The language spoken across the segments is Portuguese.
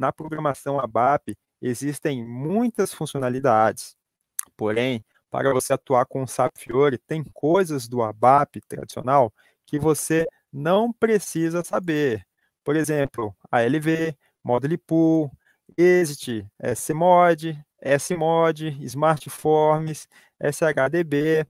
na programação ABAP existem muitas funcionalidades, porém, para você atuar com o SAP Fiori, tem coisas do ABAP tradicional que você não precisa saber. Por exemplo, ALV, Model Pool, Exit, SMod, SMod, Smart Forms, SHDB.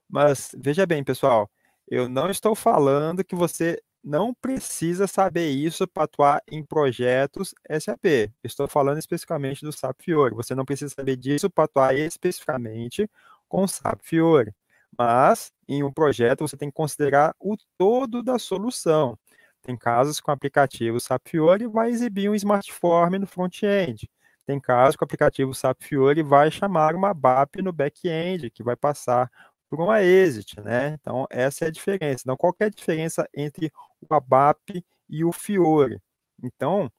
Mas veja bem, pessoal, eu não estou falando que você não precisa saber isso para atuar em projetos SAP. Estou falando especificamente do SAP Fiori. Você não precisa saber disso para atuar especificamente com o SAP Fiori. Mas, em um projeto, você tem que considerar o todo da solução. Tem casos que o aplicativo SAP Fiori vai exibir um smartform no front-end. Tem casos que o aplicativo SAP Fiori vai chamar uma BAP no back-end, que vai passar por uma exit, né? Então, essa é a diferença. Então, qual que é a diferença entre o ABAP e o Fiori? Então,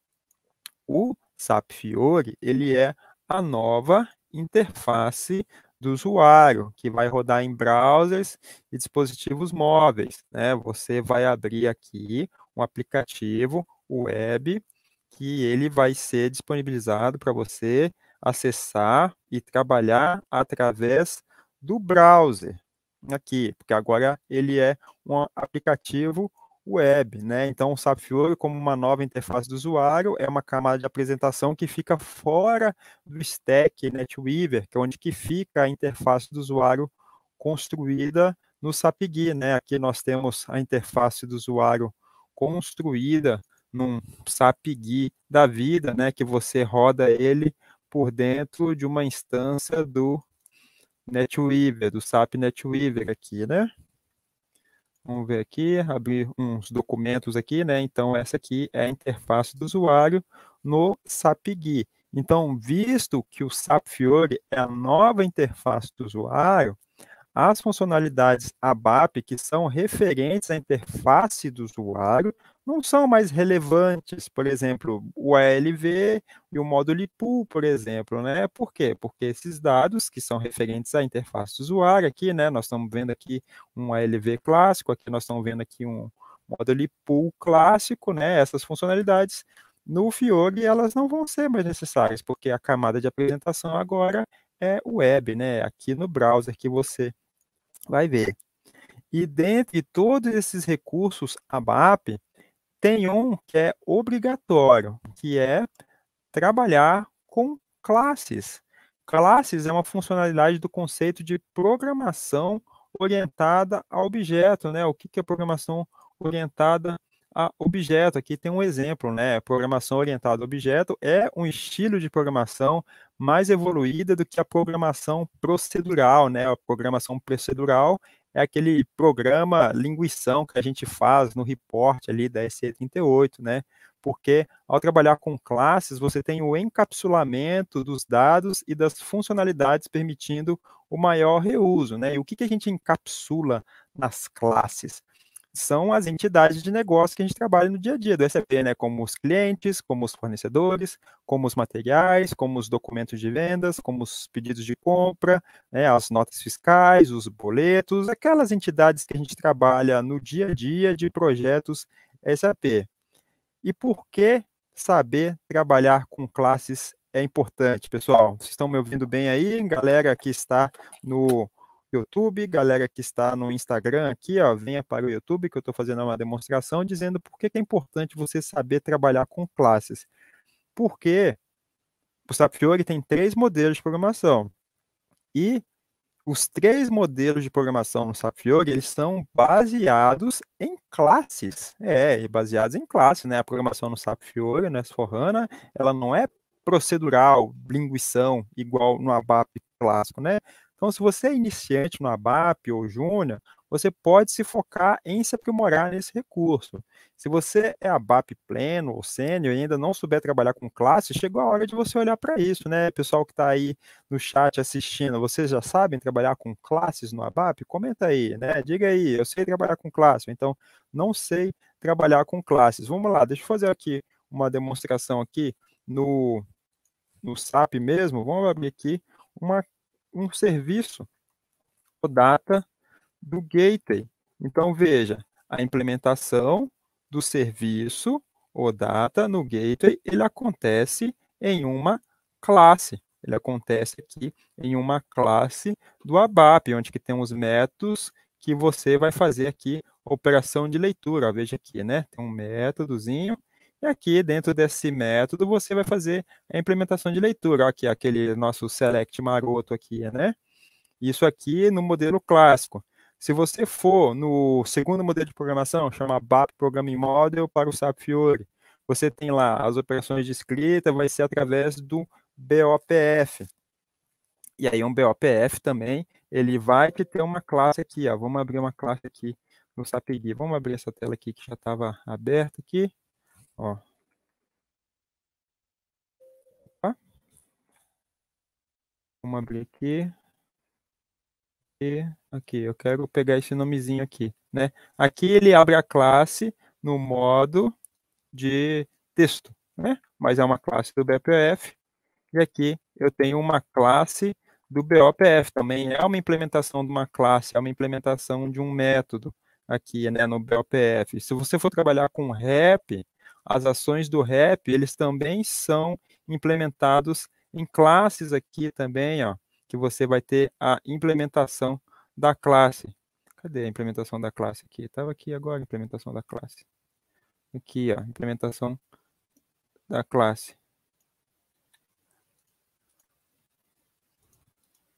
o SAP Fiori, ele é a nova interface do usuário, que vai rodar em browsers e dispositivos móveis, né? Você vai abrir aqui um aplicativo web que ele vai ser disponibilizado para você acessar e trabalhar através do browser aqui, porque agora ele é um aplicativo web, né? Então, o SAP Fiori, como uma nova interface do usuário, é uma camada de apresentação que fica fora do stack NetWeaver, que é onde que fica a interface do usuário construída no SAP GUI, né? Aqui nós temos a interface do usuário construída num SAP GUI da vida, né? Que você roda ele por dentro de uma instância do NetWeaver, do SAP NetWeaver aqui, né? Vamos ver aqui, abrir uns documentos aqui, né? Então, essa aqui é a interface do usuário no SAP GUI. Então, visto que o SAP Fiori é a nova interface do usuário, as funcionalidades ABAP que são referentes à interface do usuário não são mais relevantes, por exemplo, o ALV e o módulo pool, por exemplo, né? Por quê? Porque esses dados que são referentes à interface do usuário aqui, né? Nós estamos vendo aqui um ALV clássico, aqui nós estamos vendo aqui um módulo pool clássico, né? Essas funcionalidades no Fiori elas não vão ser mais necessárias, porque a camada de apresentação agora é web, né? Aqui no browser que você vai ver. E dentre todos esses recursos ABAP, tem um que é obrigatório, que é trabalhar com classes. Classes é uma funcionalidade do conceito de programação orientada a objeto, né? O que é programação orientada a objeto? Aqui tem um exemplo, né? Programação orientada a objeto é um estilo de programação mais evoluída do que a programação procedural, né? A programação procedural é aquele programa linguição que a gente faz no report ali da SE38, né? Porque ao trabalhar com classes, você tem o encapsulamento dos dados e das funcionalidades permitindo o maior reuso, né? E o que a gente encapsula nas classes? São as entidades de negócio que a gente trabalha no dia a dia do SAP, né? Como os clientes, como os fornecedores, como os materiais, como os documentos de vendas, como os pedidos de compra, né? As notas fiscais, os boletos, aquelas entidades que a gente trabalha no dia a dia de projetos SAP. E por que saber trabalhar com classes é importante, pessoal? Vocês estão me ouvindo bem aí? Galera que está no YouTube, galera que está no Instagram aqui, ó, venha para o YouTube que eu estou fazendo uma demonstração dizendo por que é importante você saber trabalhar com classes. Porque o SAP Fiori tem 3 modelos de programação e os 3 modelos de programação no SAP Fiori, eles são baseados em classes. Baseados em classes, né? A programação no SAP Fiori, no S4HANA, ela não é procedural, linguição, igual no ABAP clássico, né? Então, se você é iniciante no ABAP ou júnior, você pode se focar em se aprimorar nesse recurso. Se você é ABAP pleno ou sênior e ainda não souber trabalhar com classes, chegou a hora de você olhar para isso, né? Pessoal que está aí no chat assistindo, vocês já sabem trabalhar com classes no ABAP? Comenta aí, né? Diga aí, eu sei trabalhar com classes, então não sei trabalhar com classes. Vamos lá, deixa eu fazer aqui uma demonstração aqui no SAP mesmo. Vamos abrir aqui um serviço, o data do gateway. Então veja, a implementação do serviço o data no gateway, ele acontece em uma classe. Ele acontece aqui em uma classe do ABAP, onde que tem os métodos que você vai fazer aqui operação de leitura. Ó, veja aqui, né? Tem um métodozinho, e aqui dentro desse método você vai fazer a implementação de leitura. Ó, aqui, aquele nosso select maroto aqui, né? Isso aqui no modelo clássico. Se você for no segundo modelo de programação, chama BAP Programming Model para o SAP Fiori, você tem lá as operações de escrita, vai ser através do BOPF. E aí um BOPF também, ele vai ter uma classe aqui, ó. Vamos abrir uma classe aqui no SAP Gui. Vamos abrir essa tela aqui que já estava aberta aqui. Ó. Opa. Vamos abrir aqui. E aqui, eu quero pegar esse nomezinho aqui, né? Aqui ele abre a classe no modo de texto, né? Mas é uma classe do BPF. E aqui eu tenho uma classe do BOPF, também é uma implementação de uma classe, é uma implementação de um método aqui, né, no BOPF. Se você for trabalhar com REP, as ações do REP, eles também são implementados em classes aqui também, ó, que você vai ter a implementação da classe. Cadê a implementação da classe aqui? Estava aqui agora a implementação da classe. Aqui, ó, implementação da classe.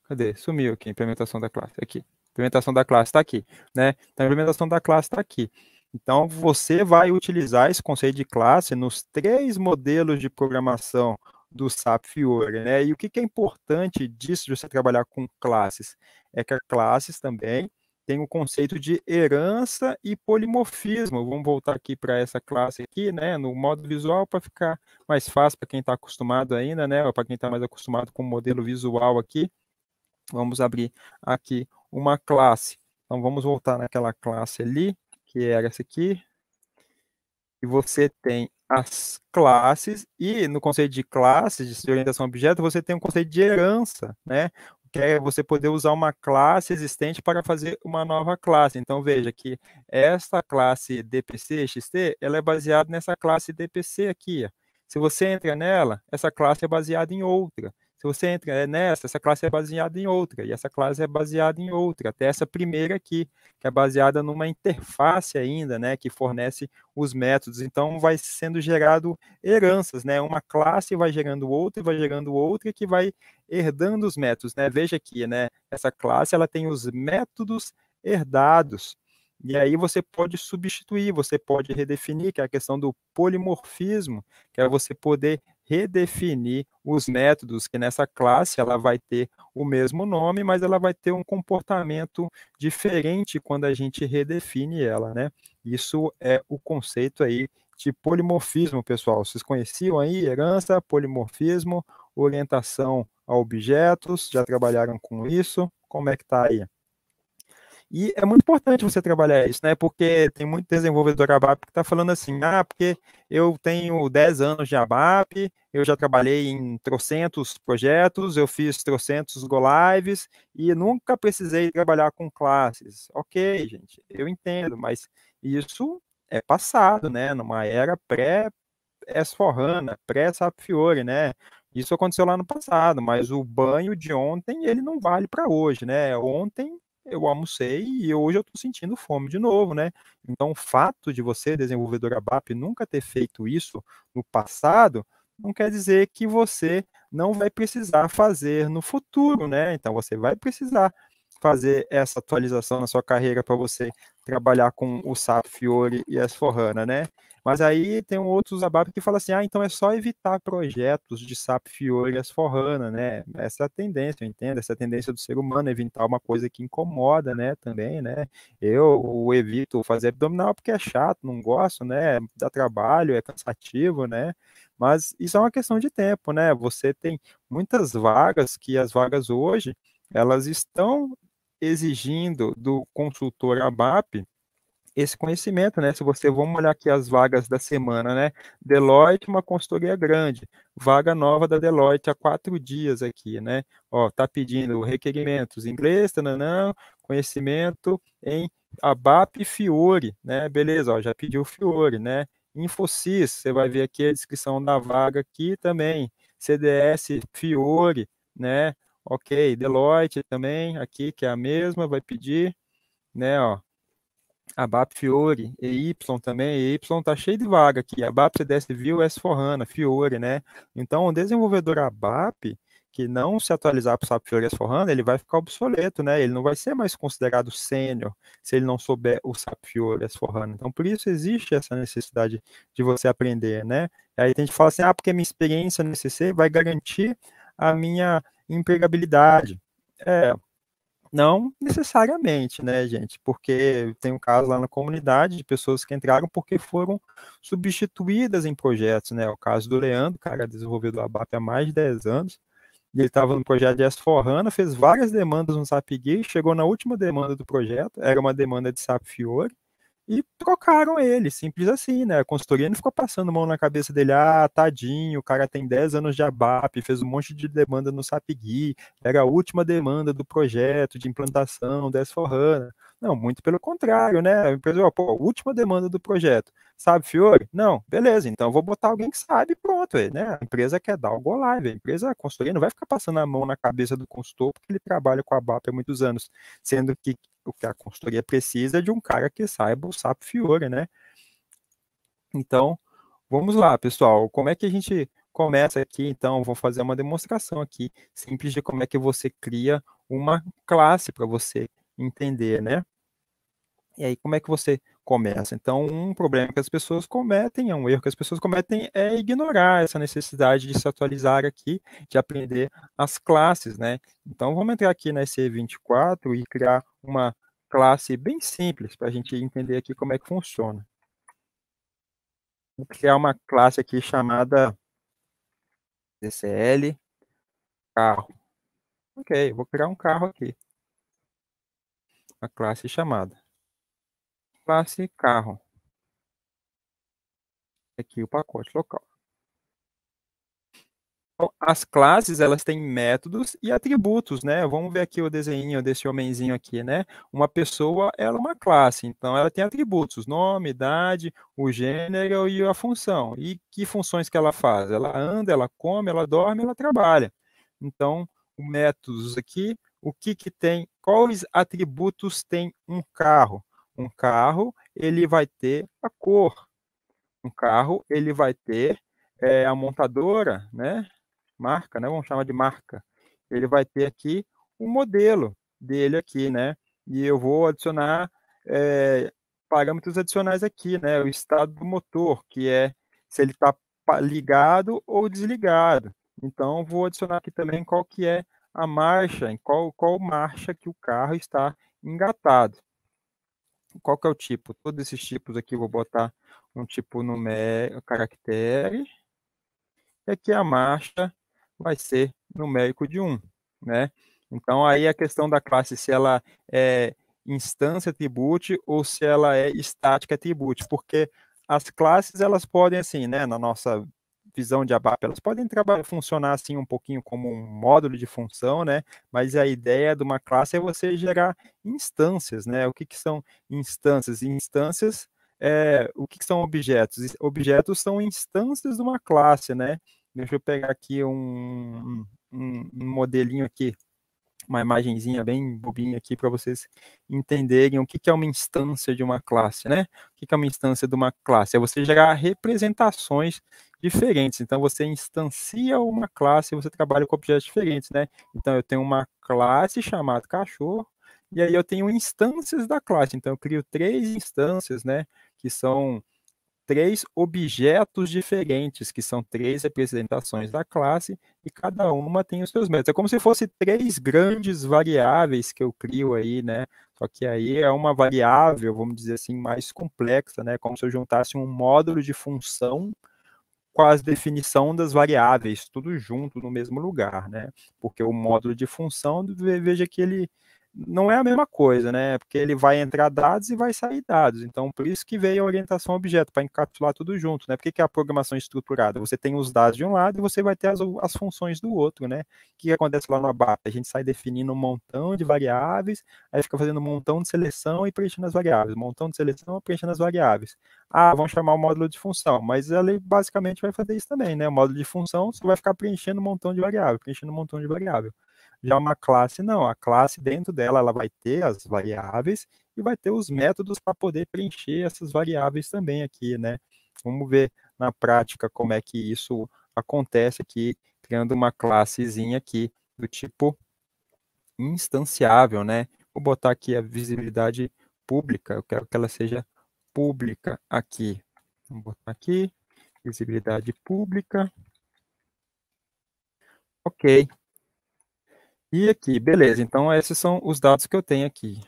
Cadê? Sumiu aqui, implementação da classe. Aqui. Implementação da classe está aqui, né? Então, a implementação da classe está aqui. Então, você vai utilizar esse conceito de classe nos 3 modelos de programação do SAP Fiori, né? E o que é importante disso, de você trabalhar com classes? É que as classes também têm o conceito de herança e polimorfismo. Vamos voltar aqui para essa classe aqui, né? No modo visual, para ficar mais fácil para quem está acostumado ainda, né? Ou para quem está mais acostumado com o modelo visual aqui. Vamos abrir aqui uma classe. Então, vamos voltar naquela classe ali, que era essa aqui. E você tem as classes, e no conceito de classes, de orientação a objeto, você tem um conceito de herança, né? Que é você poder usar uma classe existente para fazer uma nova classe. Então, veja que esta classe DPC-XT, ela é baseada nessa classe DPC aqui. Ó. Se você entra nela, essa classe é baseada em outra. Se você entra nessa, essa classe é baseada em outra, e essa classe é baseada em outra, até essa primeira aqui, que é baseada numa interface ainda, né, que fornece os métodos. Então, vai sendo gerado heranças, né? Uma classe vai gerando outra, que vai herdando os métodos, né? Veja aqui, né? Essa classe, ela tem os métodos herdados. E aí você pode substituir, você pode redefinir, que é a questão do polimorfismo, que é você poder redefinir os métodos, que nessa classe ela vai ter o mesmo nome, mas ela vai ter um comportamento diferente quando a gente redefine ela, né? Isso é o conceito aí de polimorfismo, pessoal. Vocês conheciam aí herança, polimorfismo, orientação a objetos? Já trabalharam com isso? Como é que tá aí? E é muito importante você trabalhar isso, né? Porque tem muito desenvolvedor ABAP que está falando assim, porque eu tenho 10 anos de ABAP, eu já trabalhei em trocentos projetos, eu fiz trocentos go-lives e nunca precisei trabalhar com classes. Ok, gente, eu entendo, mas isso é passado, né? Numa era pré-S4HANA, pré-SAP Fiori, né? Isso aconteceu lá no passado, mas o banho de ontem, ele não vale para hoje, né? Ontem eu almocei e hoje eu estou sentindo fome de novo, né? Então, o fato de você, desenvolvedor ABAP, nunca ter feito isso no passado, não quer dizer que você não vai precisar fazer no futuro, né? Então, você vai precisar fazer essa atualização na sua carreira para você trabalhar com o SAP Fiori e S4HANA, né? Mas aí tem outros ABAP que falam assim, então é só evitar projetos de SAP Fiori e S4HANA, né? Essa é a tendência, eu entendo, essa é a tendência do ser humano, evitar uma coisa que incomoda, né, também, né? Eu evito fazer abdominal porque é chato, não gosto, né? Dá trabalho, é cansativo, né? Mas isso é uma questão de tempo, né? Você tem muitas vagas que as vagas hoje, elas estão exigindo do consultor ABAP esse conhecimento, né? Se você, vamos olhar aqui as vagas da semana, né? Deloitte, uma consultoria grande, vaga nova da Deloitte há 4 dias aqui, né? Ó, tá pedindo requerimentos em inglês, tananã, conhecimento em ABAP e Fiori, né? Beleza, ó, já pediu Fiori, né? Infosys, você vai ver aqui a descrição da vaga aqui também, CDS, Fiore, né? Ok, Deloitte também, aqui que é a mesma, vai pedir, né, ó, ABAP Fiore, EY também, EY tá cheio de vaga aqui, ABAP CDS View, S4HANA, Fiore, né? Então, o desenvolvedor ABAP, que não se atualizar para o SAP Fiori S4HANA, ele vai ficar obsoleto, né? Ele não vai ser mais considerado sênior se ele não souber o SAP Fiori S4HANA. Então, por isso existe essa necessidade de você aprender, né? E aí tem gente que fala assim, ah, porque a minha experiência no ECC vai garantir a minha empregabilidade. É, não necessariamente, né, gente? Porque tem um caso lá na comunidade de pessoas que entraram porque foram substituídas em projetos, né? O caso do Leandro, cara, desenvolvedor do ABAP há mais de 10 anos, e ele estava no projeto de S4HANA, fez várias demandas no SAP GUI, chegou na última demanda do projeto, era uma demanda de SAP Fiori, e trocaram ele, simples assim, né? A consultoria não ficou passando mão na cabeça dele, ah, tadinho, o cara tem 10 anos de ABAP, fez um monte de demanda no SAP GUI, era a última demanda do projeto de implantação da S4HANA. Não, muito pelo contrário, né? A empresa, pô, última demanda do projeto. Sabe, Fiore? Não, beleza, então eu vou botar alguém que sabe, pronto, né? A empresa quer dar o go live, a empresa, a consultoria não vai ficar passando a mão na cabeça do consultor porque ele trabalha com a ABAP há muitos anos, sendo que o que a consultoria precisa é de um cara que saiba o SAP Fiori, né? Então, vamos lá, pessoal. Como é que a gente começa aqui? Então, vou fazer uma demonstração aqui, simples de como é que você cria uma classe para você entender, né? E aí, como é que você começa? Então, um problema que as pessoas cometem, um erro que as pessoas cometem é ignorar essa necessidade de se atualizar aqui, de aprender as classes, né? Então, vamos entrar aqui na EC24 e criar uma classe bem simples para a gente entender aqui como é que funciona. Vou criar uma classe aqui chamada DCL carro. Ok, vou criar um carro aqui. Uma classe chamada classe carro. Aqui o pacote local. Então, as classes, elas têm métodos e atributos, né? Vamos ver aqui o desenho desse homenzinho aqui, né? Uma pessoa, ela é uma classe, então ela tem atributos, nome, idade, o gênero e a função. E que funções que ela faz? Ela anda, ela come, ela dorme, ela trabalha. Então, o métodos aqui, o que que tem, quais atributos tem um carro? Um carro, ele vai ter a cor. Um carro, ele vai ter a montadora, né? Marca, né? Vamos chamar de marca. Ele vai ter aqui o modelo dele aqui, né? E eu vou adicionar parâmetros adicionais aqui, né? O estado do motor, que é se ele está ligado ou desligado. Então, vou adicionar aqui também qual que é a marcha, em qual marcha que o carro está engatado. Qual que é o tipo? Todos esses tipos aqui eu vou botar um tipo numérico, caractere, e aqui a marcha vai ser numérico de 1, né? Então, aí a questão da classe, se ela é instância attribute ou se ela é estática attribute, porque as classes, elas podem, assim, né, na nossa visão de ABAP, elas podem funcionar, assim, um pouquinho como um módulo de função, né, mas a ideia de uma classe é você gerar instâncias, né? O que que são instâncias? Instâncias, o que que são objetos? Objetos são instâncias de uma classe, né? Deixa eu pegar aqui um modelinho aqui, uma imagenzinha bem bobinha aqui para vocês entenderem o que que é uma instância de uma classe, né? O que que é uma instância de uma classe? É você gerar representações diferentes. Então, você instancia uma classe e você trabalha com objetos diferentes, né? Então, eu tenho uma classe chamada cachorro, e aí eu tenho instâncias da classe. Então, eu crio 3 instâncias, né? Que são 3 objetos diferentes, que são 3 representações da classe, e cada uma tem os seus métodos. É como se fosse 3 grandes variáveis que eu crio aí, né? Só que aí é uma variável, vamos dizer assim, mais complexa, né? Como se eu juntasse um módulo de função com a definição das variáveis, tudo junto no mesmo lugar, né? Porque o módulo de função, veja que ele não é a mesma coisa, né? Porque ele vai entrar dados e vai sair dados. Então, por isso que veio a orientação a objeto, para encapsular tudo junto, né? Por que é a programação estruturada? Você tem os dados de um lado e você vai ter as funções do outro, né? O que acontece lá no ABAP? A gente sai definindo um montão de variáveis, aí fica fazendo um montão de seleção e preenchendo as variáveis, um montão de seleção e preenchendo as variáveis. Ah, vamos chamar o módulo de função, mas ele basicamente vai fazer isso também, né? O módulo de função, você vai ficar preenchendo um montão de variável, preenchendo um montão de variável. Já uma classe, não. A classe, dentro dela, ela vai ter as variáveis e vai ter os métodos para poder preencher essas variáveis também aqui, né? Vamos ver na prática como é que isso acontece aqui, criando uma classezinha aqui do tipo instanciável, né? Vou botar aqui a visibilidade pública, eu quero que ela seja pública aqui. Vamos botar aqui, visibilidade pública. Ok. E aqui, beleza. Então, esses são os dados que eu tenho aqui.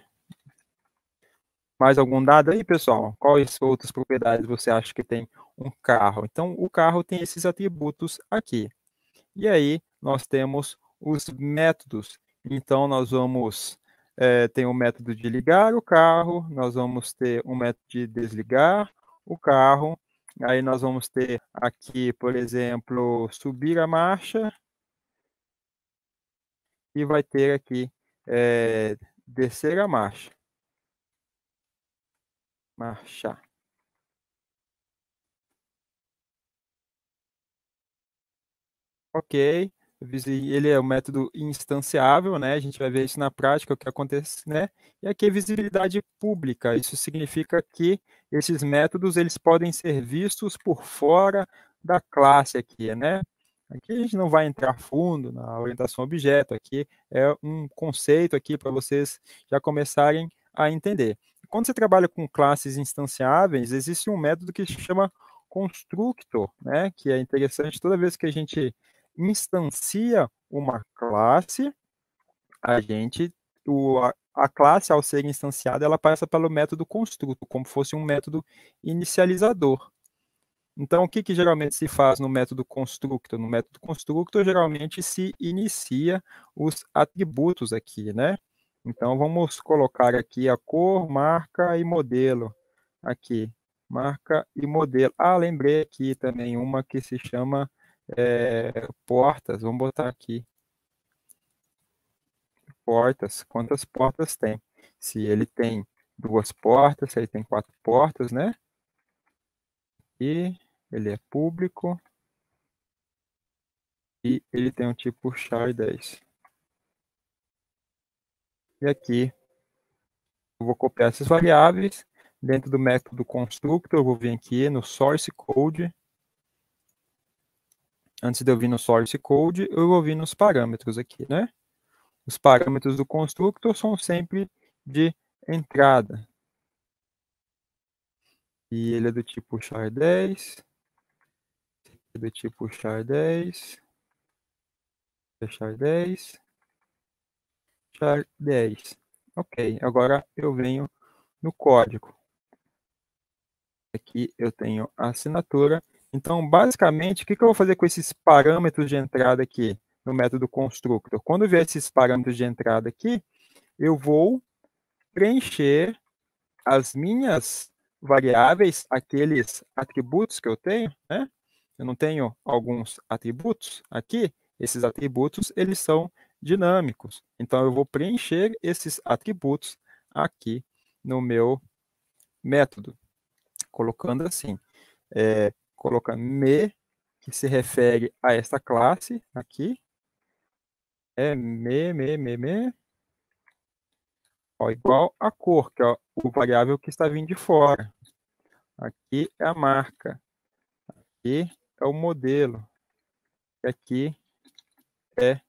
Mais algum dado aí, pessoal? Quais outras propriedades você acha que tem um carro? Então, o carro tem esses atributos aqui. E aí, nós temos os métodos. Então, nós vamos ter um método de ligar o carro, nós vamos ter um método de desligar o carro, aí nós vamos ter aqui, por exemplo, subir a marcha, e vai ter aqui descer a marcha. Marchar. Ok, ele é um método instanciável, né? A gente vai ver isso na prática, o que acontece, né? E aqui é visibilidade pública. Isso significa que esses métodos eles podem ser vistos por fora da classe aqui, né? Aqui a gente não vai entrar fundo na orientação objeto, aqui é um conceito aqui para vocês já começarem a entender. Quando você trabalha com classes instanciáveis, existe um método que se chama constructor, né? Que é interessante toda vez que a gente instancia uma classe, a classe, ao ser instanciada, ela passa pelo método construto, como fosse um método inicializador. Então, o que geralmente se faz no método constructor? No método constructor, geralmente se inicia os atributos aqui, né? Então, vamos colocar aqui a cor, marca e modelo. Aqui, marca e modelo. Ah, lembrei aqui também uma que se chama portas. Vamos botar aqui portas. Quantas portas tem? Se ele tem 2 portas, se ele tem 4 portas, né? E ele é público. E ele tem um tipo char10. E aqui eu vou copiar essas variáveis. Dentro do método constructor, eu vou vir aqui no source code. Antes de eu vir no source code, eu vou vir nos parâmetros aqui, né? Os parâmetros do constructor são sempre de entrada. E ele é do tipo char10. É do tipo char10. Char10. Char10. Ok, agora eu venho no código. Aqui eu tenho a assinatura. Então, basicamente, o que eu vou fazer com esses parâmetros de entrada aqui no método constructor? Quando eu ver esses parâmetros de entrada aqui, eu vou preencher as minhas variáveis, aqueles atributos que eu tenho, né? Eu não tenho alguns atributos aqui. Esses atributos, eles são dinâmicos. Então, eu vou preencher esses atributos aqui no meu método, colocando assim. Colocar me, que se refere a esta classe aqui, me, ó, igual a cor, que é o variável que está vindo de fora. Aqui é a marca, aqui é o modelo, e aqui é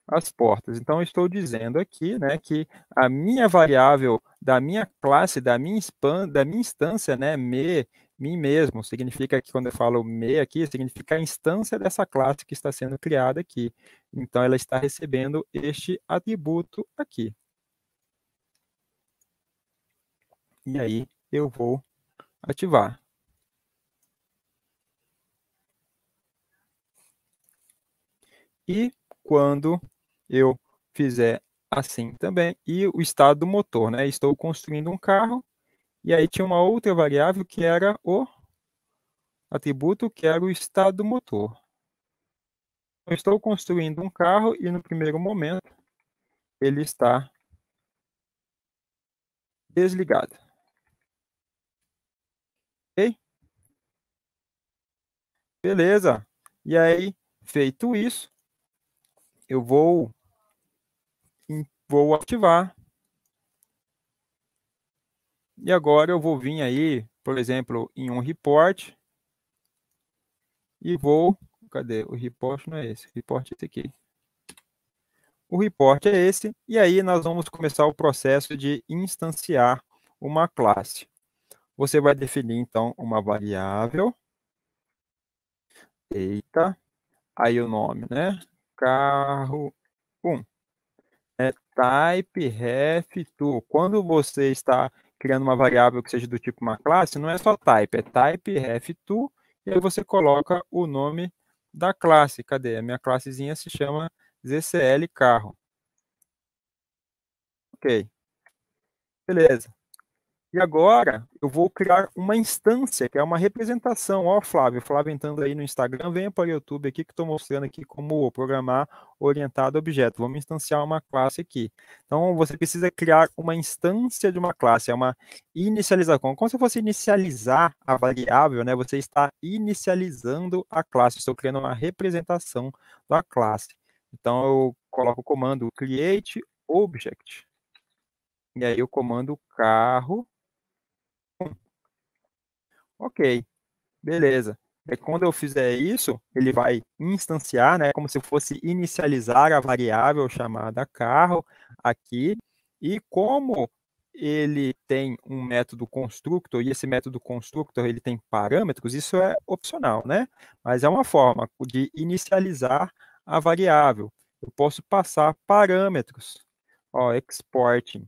as portas. Então, eu estou dizendo aqui, né, que a minha variável da minha classe, da minha instância, né, mim mesmo, significa que quando eu falo me aqui, significa a instância dessa classe que está sendo criada aqui. Então, ela está recebendo este atributo aqui. E aí, eu vou ativar. E quando eu fizer assim também. E o estado do motor, né? Estou construindo um carro, e aí tinha uma outra variável que era o atributo, que era o estado do motor. Eu estou construindo um carro e no primeiro momento ele está desligado. Ok? Beleza. E aí, feito isso, eu vou ativar. E agora eu vou vir aí, por exemplo, em um report e vou... Cadê? O report não é esse. O report é esse aqui. O report é esse. E aí nós vamos começar o processo de instanciar uma classe. Você vai definir, então, uma variável. Eita. Aí o nome, né? Carro 1. É type ref to. Quando você está criando uma variável que seja do tipo uma classe, não é só type, é type ref to, e aí você coloca o nome da classe. Cadê? A minha classezinha se chama ZCL carro. Ok, beleza. E agora eu vou criar uma instância, que é uma representação. Ó, Flávio entrando aí no Instagram, venha para o YouTube aqui que estou mostrando aqui como programar orientado a objeto. Vamos instanciar uma classe aqui. Então, você precisa criar uma instância de uma classe, é uma inicialização. Como se fosse inicializar a variável, né? Você está inicializando a classe. Estou criando uma representação da classe. Então, eu coloco o comando create object. E aí o comando carro. Ok, beleza. E quando eu fizer isso, ele vai instanciar, né, como se fosse inicializar a variável chamada carro aqui. E como ele tem um método constructor, e esse método constructor ele tem parâmetros, isso é opcional, né? Mas é uma forma de inicializar a variável. Eu posso passar parâmetros. Ó, exporting.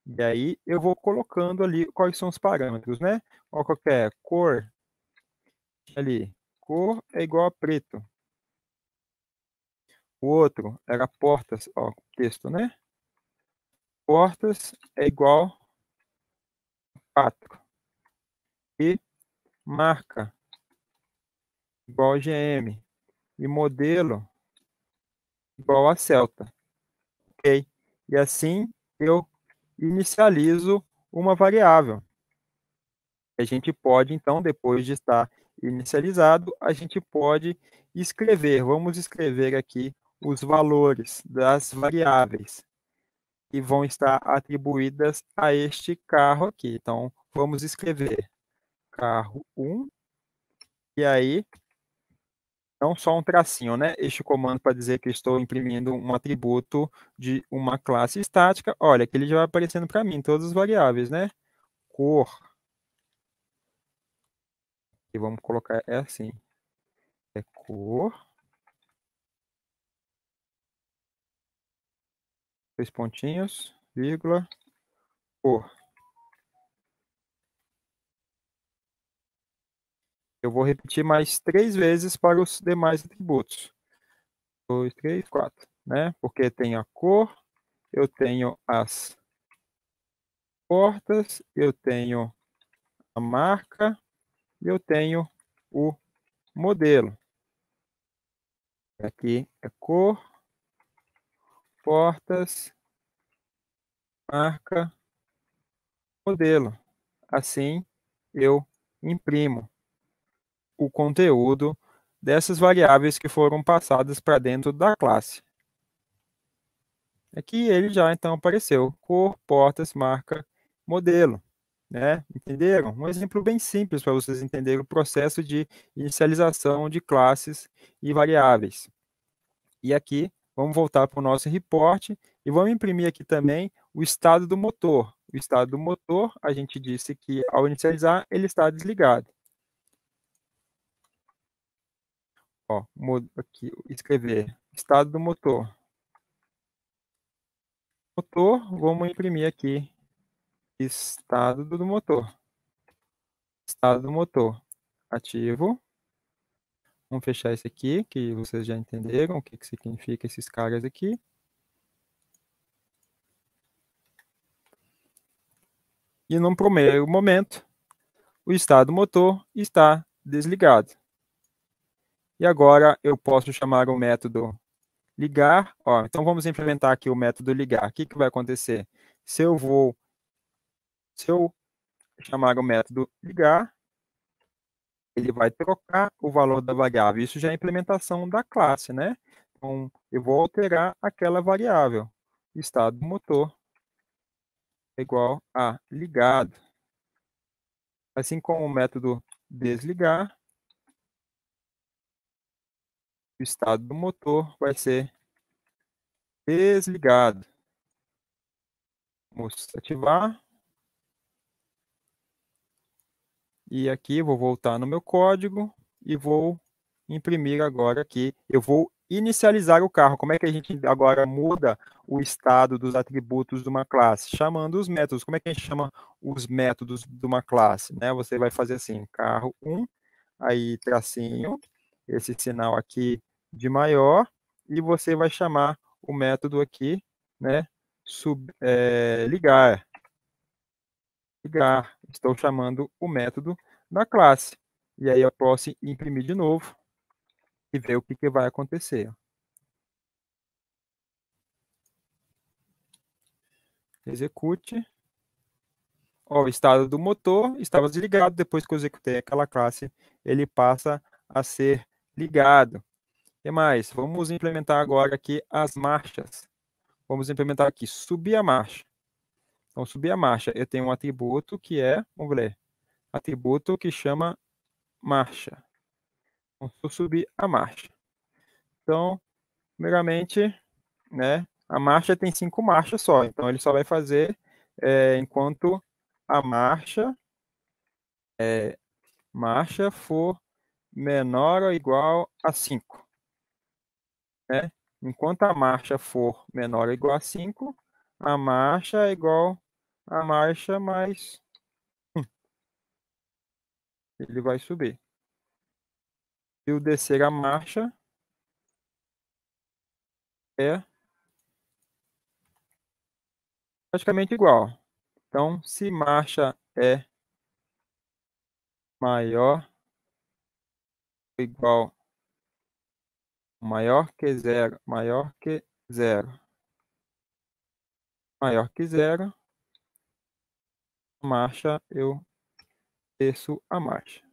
E aí eu vou colocando ali quais são os parâmetros, né? Ó, qualquer cor ali, cor é igual a preto. O outro era portas, ó, texto, né? Portas é igual a 4. E marca igual a GM. E modelo igual a Celta. Ok? E assim eu inicializo uma variável. A gente pode, então, depois de estar inicializado, a gente pode escrever. Vamos escrever aqui os valores das variáveis que vão estar atribuídas a este carro aqui. Então, vamos escrever carro 1, e aí, não só um tracinho, né? Este comando para dizer que eu estou imprimindo um atributo de uma classe estática. Olha, que ele já vai aparecendo para mim, todas as variáveis, né? Cor, e vamos colocar, é assim, é cor, dois pontinhos, vírgula, cor. Eu vou repetir mais 3 vezes para os demais atributos. 2, 3, 4, né? Porque tem a cor, eu tenho as portas, eu tenho a marca e eu tenho o modelo. Aqui é cor, portas, marca, modelo. Assim eu imprimo o conteúdo dessas variáveis que foram passadas para dentro da classe. Aqui ele já então apareceu, cor, portas, marca, modelo, né? Entenderam? Um exemplo bem simples para vocês entenderem o processo de inicialização de classes e variáveis. E aqui, vamos voltar para o nosso report e vamos imprimir aqui também o estado do motor. O estado do motor, a gente disse que ao inicializar, ele está desligado. Ó, aqui, escrever estado do motor. Motor, vamos imprimir aqui estado do motor. Estado do motor ativo. Vamos fechar esse aqui, que vocês já entenderam o que significa esses caras aqui. E num primeiro momento, o estado motor está desligado. E agora eu posso chamar o método ligar. Ó, então vamos implementar aqui o método ligar. O que vai acontecer? Se eu chamar o método ligar, ele vai trocar o valor da variável. Isso já é implementação da classe, né? Então, eu vou alterar aquela variável. Estado motor é igual a ligado. Assim como o método desligar, o estado do motor vai ser desligado. Vamos ativar. E aqui vou voltar no meu código e vou imprimir agora aqui. Eu vou inicializar o carro. Como é que a gente agora muda o estado dos atributos de uma classe? Chamando os métodos. Como é que a gente chama os métodos de uma classe? Né? Você vai fazer assim, carro 1, aí tracinho, esse sinal aqui de maior, e você vai chamar o método aqui, né, ligar. Ligar. Estou chamando o método da classe. E aí eu posso imprimir de novo e ver o que vai acontecer. Execute. Ó, o estado do motor estava desligado. Depois que eu executei aquela classe, ele passa a ser ligado. O que mais? Vamos implementar agora aqui as marchas. Vamos implementar aqui, subir a marcha. Então, subir a marcha, eu tenho um atributo que é, vamos ver, atributo que chama marcha. Vamos subir a marcha. Então, primeiramente, né, a marcha tem 5 marchas só, então ele só vai fazer enquanto a marcha for menor ou igual a 5. Né? Enquanto a marcha for menor ou igual a 5, a marcha é igual a marcha mais 1. Ele vai subir. E o descer a marcha é praticamente igual. Então, se marcha é maior ou igual maior que zero, maior que zero, maior que zero, marcha, eu desço a marcha.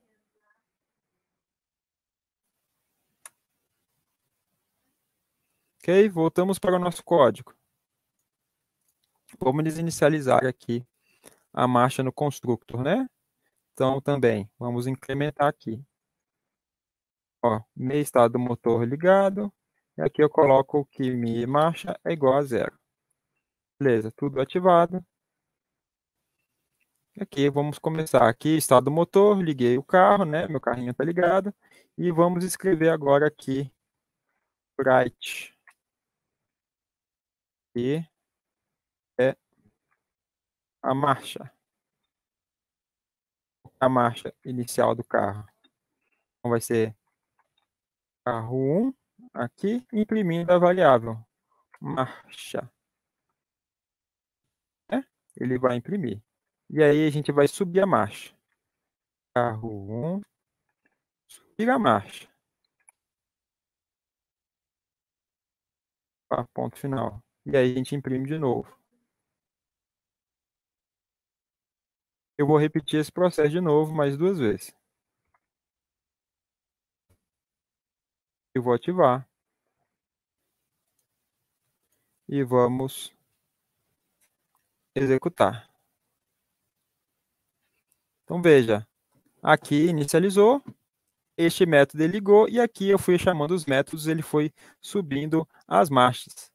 Ok, voltamos para o nosso código. Vamos inicializar aqui a marcha no constructor, né? Então, também, vamos incrementar aqui. Ó, meu estado do motor ligado. E aqui eu coloco que minha marcha é igual a zero. Beleza, tudo ativado. Aqui vamos começar. Aqui, estado do motor, liguei o carro, né? Meu carrinho está ligado. E vamos escrever agora aqui, write. E é a marcha. A marcha inicial do carro. Então, vai ser carro 1, aqui, imprimindo a variável marcha. Né? Ele vai imprimir. E aí a gente vai subir a marcha. Carro 1, subir a marcha. Ponto final. E aí a gente imprime de novo. Eu vou repetir esse processo de novo mais 2 vezes. Eu vou ativar. E vamos executar. Então veja, aqui inicializou, este método ele ligou e aqui eu fui chamando os métodos, ele foi subindo as marchas.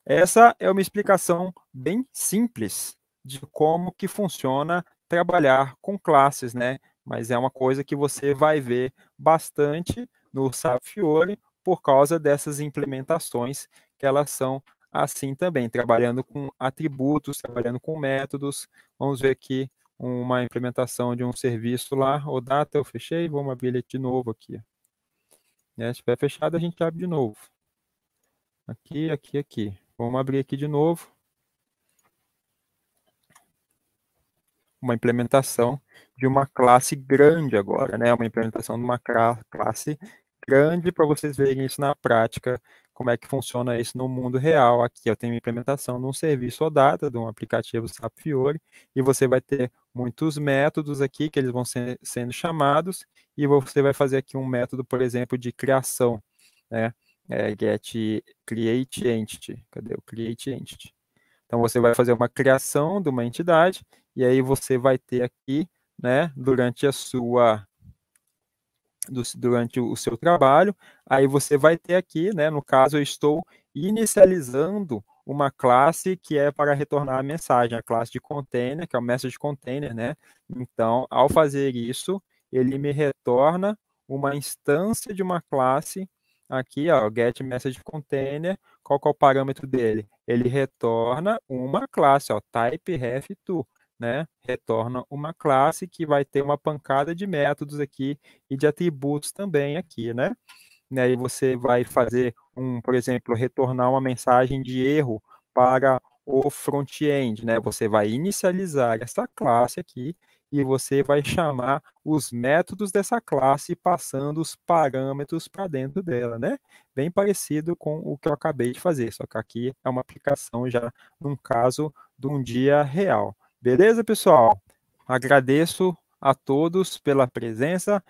Essa é uma explicação bem simples de como que funciona trabalhar com classes, né? Mas é uma coisa que você vai ver bastante no SAP Fiori por causa dessas implementações que elas são assim também, trabalhando com atributos, trabalhando com métodos. Vamos ver aqui uma implementação de um serviço lá, o data eu fechei, vamos abrir ele de novo aqui. Se estiver fechado, a gente abre de novo. Aqui, aqui, aqui. Vamos abrir aqui de novo. uma implementação de uma classe grande agora, né? Uma implementação de uma classe grande para vocês verem isso na prática, como é que funciona isso no mundo real. Aqui eu tenho uma implementação de um serviço OData, de um aplicativo SAP Fiori, e você vai ter muitos métodos aqui que eles vão sendo chamados, e você vai fazer aqui um método, por exemplo, de criação, né? Get create entity. Cadê o create entity? Então você vai fazer uma criação de uma entidade e aí você vai ter aqui, né, durante o seu trabalho, aí você vai ter aqui, né, no caso eu estou inicializando uma classe que é para retornar a mensagem, a classe de container, que é o message container, né? Então, ao fazer isso, ele me retorna uma instância de uma classe aqui, ó, get message container. Qual que é o parâmetro dele? Ele retorna uma classe, ó, type ref to, né? Retorna uma classe que vai ter uma pancada de métodos aqui e de atributos também aqui, né? E aí você vai fazer por exemplo, retornar uma mensagem de erro para o front-end, né? Você vai inicializar essa classe aqui e você vai chamar os métodos dessa classe passando os parâmetros para dentro dela, né? Bem parecido com o que eu acabei de fazer, só que aqui é uma aplicação já num caso de um dia real. Beleza, pessoal? Agradeço a todos pela presença.